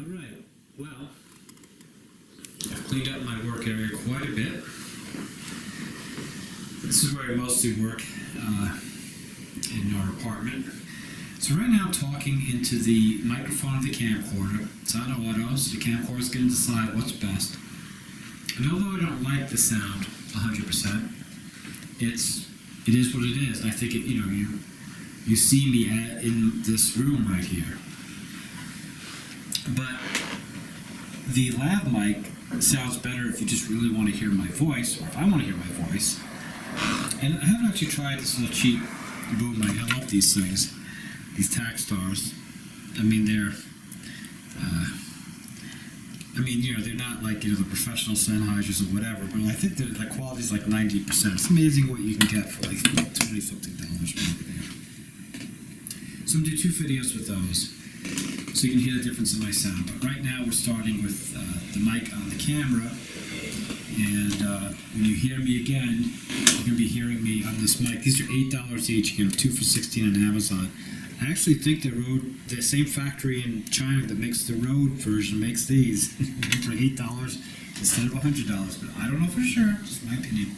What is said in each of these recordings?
Alright, well, I've cleaned up my work area quite a bit. This is where I mostly work in our apartment. So right now I'm talking into the microphone of the camcorder. It's on auto, so the camcorder is going to decide what's best. And although I don't like the sound 100%, it is what it is. I think you see me in this room right here. But the lav mic sounds better if you just really want to hear my voice, or if I want to hear my voice. And I haven't actually tried this little cheap boom mic. I love these things, these Taxstars. I mean, they're not like the professional Sennheisers or whatever, but I think the quality is like 90%. It's amazing what you can get for like $20-something. So I'm going to do 2 videos with those, so you can hear the difference in my sound. But right now we're starting with the mic on the camera, and when you hear me again, you're going to be hearing me on this mic. These are $8 each. You can get 2 for $16 on Amazon. I actually think the same factory in China that makes the Rode version makes these for $8 instead of $100, but I don't know for sure, just my opinion.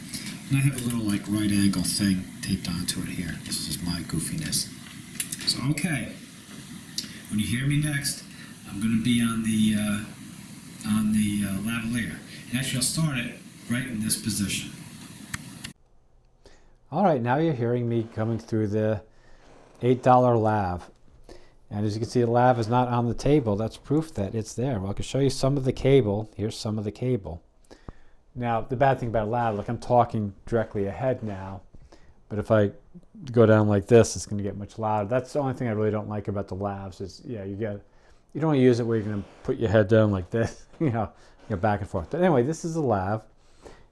And I have a little like right angle thing taped onto it here. This is my goofiness. So okay, when you hear me next, I'm going to be on the lavalier. And actually I'll start it right in this position. Alright, now you're hearing me coming through the $8 lav. And as you can see, the lav is not on the table. That's proof that it's there. Well, I can show you some of the cable. Here's some of the cable. Now, the bad thing about a lav, like I'm talking directly ahead now, but if I go down like this, it's going to get much louder. That's the only thing I really don't like about the lavs is, you don't want to use it where you're going to put your head down like this, back and forth. But anyway, this is a lav.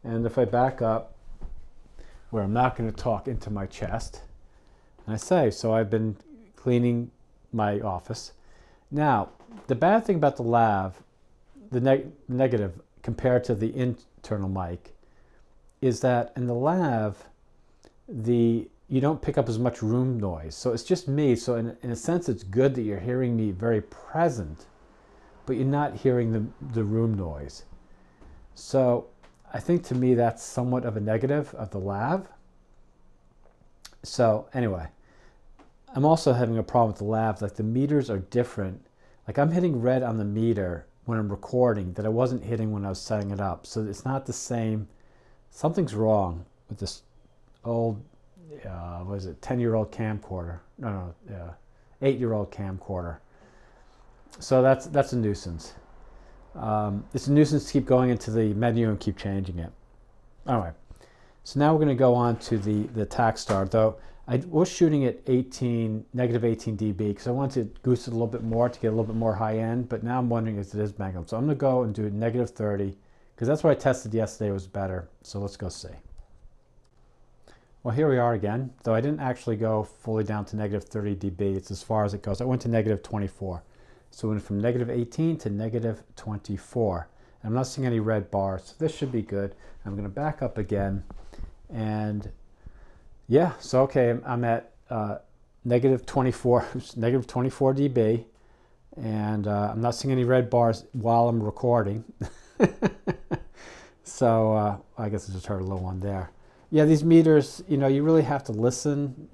And if I back up, where I'm not going to talk into my chest, and I say, so I've been cleaning my office. Now, the bad thing about the lav, the negative compared to the internal mic, is that in the lav, you don't pick up as much room noise. So it's just me. So in a sense, it's good that you're hearing me very present, but you're not hearing the room noise. So I think to me that's somewhat of a negative of the lav. So anyway, I'm also having a problem with the lav. Like the meters are different. Like I'm hitting red on the meter when I'm recording that I wasn't hitting when I was setting it up. So it's not the same. Something's wrong with this old, 10-year-old camcorder. No, 8-year-old camcorder. So that's a nuisance. It's a nuisance to keep going into the menu and keep changing it. All right. So now we're going to go on to the Taxstar, though I was shooting at negative 18 dB because I wanted to goose it a little bit more to get a little bit more high end, but now I'm wondering if it is Magnum. So I'm going to go and do negative 30 because that's what I tested yesterday was better. So let's go see. Well, here we are again, though I didn't actually go fully down to negative 30 dB. It's as far as it goes. I went to negative 24. So we went from negative 18 to negative 24. I'm not seeing any red bars, so this should be good. I'm going to back up again. And yeah, so okay, I'm at negative 24 dB, and I'm not seeing any red bars while I'm recording. So I guess I just heard a little one there. Yeah, these meters, you really have to listen.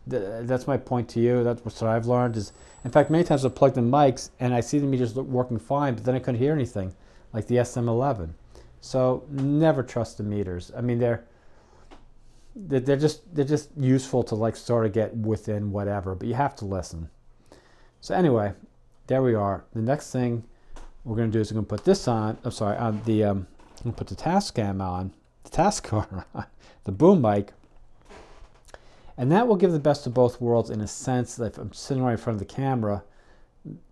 That's my point to you. That's what I've learned is, in fact, many times I've plugged in mics and I see the meters working fine, but then I couldn't hear anything, like the SM11. So never trust the meters. I mean, they're just useful to like sort of get within whatever, but you have to listen. So anyway, there we are. The next thing we're going to do is we're going to put this on. I'm sorry, on the I'm going to put the Tascam on, the Taskcar on, the boom mic, and that will give the best of both worlds in a sense that if I'm sitting right in front of the camera,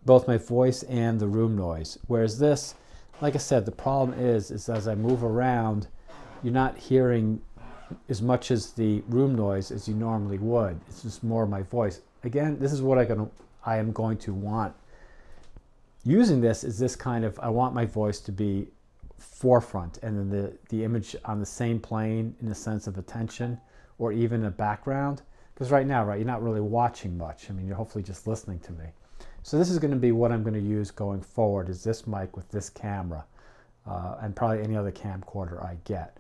both my voice and the room noise. Whereas this, like I said, the problem is as I move around, you're not hearing as much as the room noise as you normally would. It's just more my voice. Again, this is what I am going to want. Using this is this kind of, I want my voice to be forefront and then the image on the same plane in a sense of attention or even a background. Because right now, you're not really watching much. I mean, you're hopefully just listening to me. So this is going to be what I'm going to use going forward, is this mic with this camera, and probably any other camcorder I get.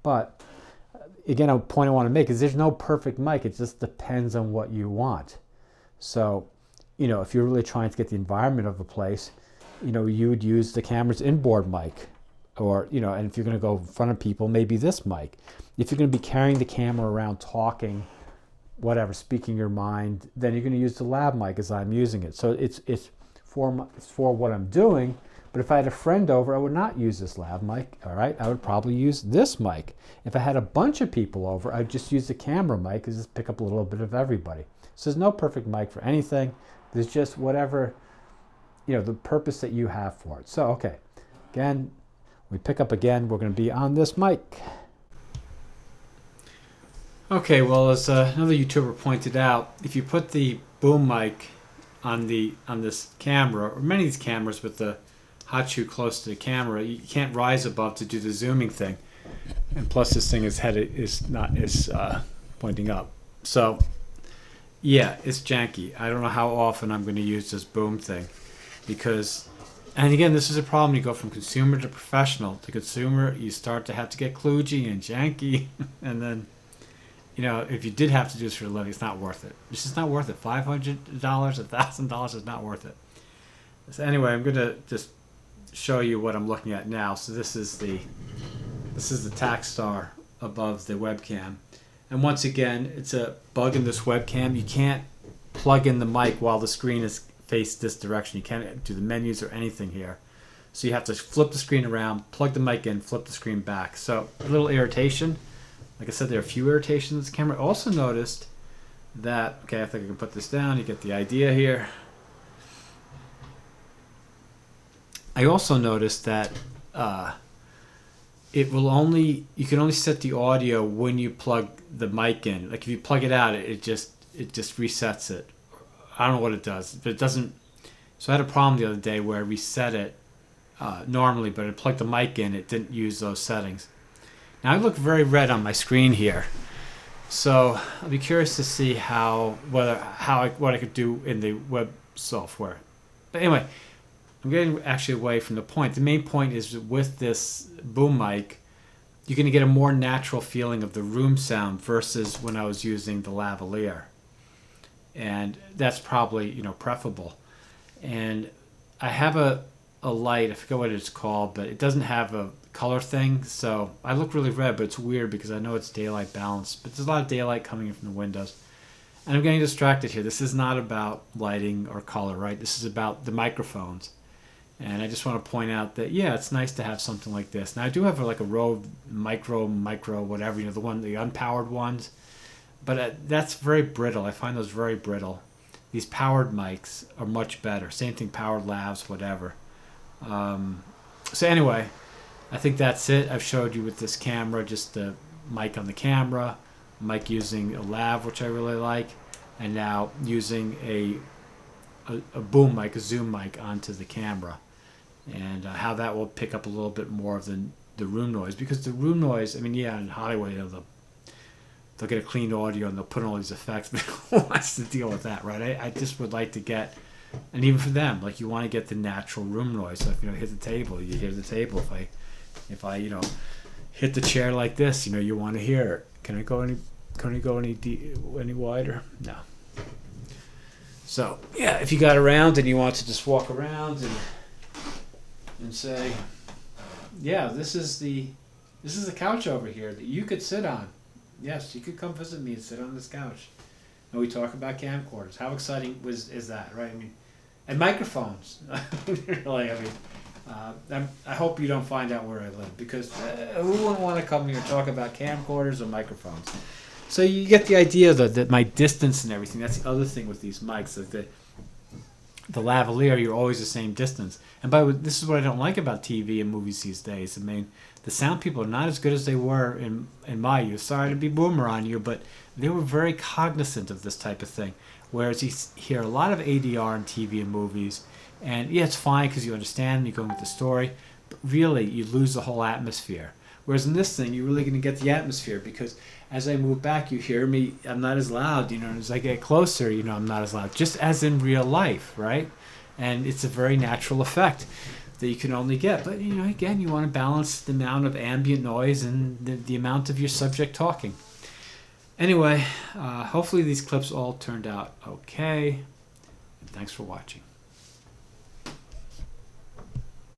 But again, a point I want to make is there's no perfect mic. It just depends on what you want. So, if you're really trying to get the environment of a place, you would use the camera's inboard mic. Or, and if you're going to go in front of people, maybe this mic. If you're going to be carrying the camera around talking, whatever, speaking your mind, then you're going to use the lav mic as I'm using it. So it's for what I'm doing. But if I had a friend over, I would not use this lav mic, all right? I would probably use this mic. If I had a bunch of people over, I'd just use the camera mic and just pick up a little bit of everybody. So there's no perfect mic for anything. There's just whatever, the purpose that you have for it. So, okay, again, we pick up again, we're going to be on this mic. Okay, well, as another YouTuber pointed out, if you put the boom mic on this camera, or many of these cameras with the hot shoe close to the camera, you can't rise above to do the zooming thing. And plus, this thing is pointing up. So, yeah, it's janky. I don't know how often I'm going to use this boom thing, because. And again, this is a problem. You go from consumer to professional. To consumer, you start to have to get kludgy and janky. And then, if you did have to do this for a living, it's not worth it. It's just not worth it. $500, $1,000 is not worth it. So anyway, I'm going to just show you what I'm looking at now. So this is the tack star above the webcam. And once again, it's a bug in this webcam. You can't plug in the mic while the screen is face this direction. You can't do the menus or anything here. So you have to flip the screen around, plug the mic in, flip the screen back. So a little irritation. Like I said, there are a few irritations in this camera. I also noticed that, okay, I think I can put this down. You get the idea here. I also noticed that you can only set the audio when you plug the mic in. Like if you plug it out, it just resets it. I don't know what it does, but it doesn't. So I had a problem the other day where I reset it normally, but I plugged the mic in, it didn't use those settings. Now I look very red on my screen here, so I'll be curious to see what I could do in the web software. But anyway, I'm getting actually away from the point. The main point is with this boom mic, you're going to get a more natural feeling of the room sound versus when I was using the lavalier. And that's probably, preferable. And I have a light, I forget what it's called, but it doesn't have a color thing, so I look really red, but it's weird because I know it's daylight balanced, but there's a lot of daylight coming in from the windows. And I'm getting distracted here. This is not about lighting or color, right? This is about the microphones. And I just want to point out that, yeah, it's nice to have something like this. Now, I do have like a Rode micro, whatever, the unpowered ones. But that's very brittle. I find those very brittle. These powered mics are much better. Same thing, powered lavs, whatever. So anyway, I think that's it. I've showed you with this camera, just the mic on the camera, mic using a lav, which I really like, and now using a boom mic, a zoom mic onto the camera, and how that will pick up a little bit more of the room noise. Because the room noise, in Hollywood, they'll get a clean audio and they'll put in all these effects, but who wants to deal with that, right? I just would like to get, and even for them, like you want to get the natural room noise. So if hit the table, you hear the table. If I hit the chair like this, you want to hear it. Can I go any wider? No. So yeah, if you got around and you want to just walk around and say, yeah, this is the couch over here that you could sit on. Yes, you could come visit me and sit on this couch. And we talk about camcorders. How exciting is that, right? And microphones. Really, I hope you don't find out where I live, because who wouldn't want to come here and talk about camcorders or microphones? So you get the idea that my distance and everything. That's the other thing with these mics. Like the lavalier, you're always the same distance. And this is what I don't like about TV and movies these days. The sound people are not as good as they were in my youth. Sorry to be boomer on you, but they were very cognizant of this type of thing. Whereas you hear a lot of ADR in TV and movies, and yeah, it's fine because you understand, you're going with the story, but really you lose the whole atmosphere. Whereas in this thing, you're really going to get the atmosphere, because as I move back, you hear me, I'm not as loud, as I get closer, I'm not as loud, just as in real life, right? And it's a very natural effect that you can only get. But, you know, again, you want to balance the amount of ambient noise and the amount of your subject talking. Anyway, hopefully these clips all turned out okay. Thanks for watching.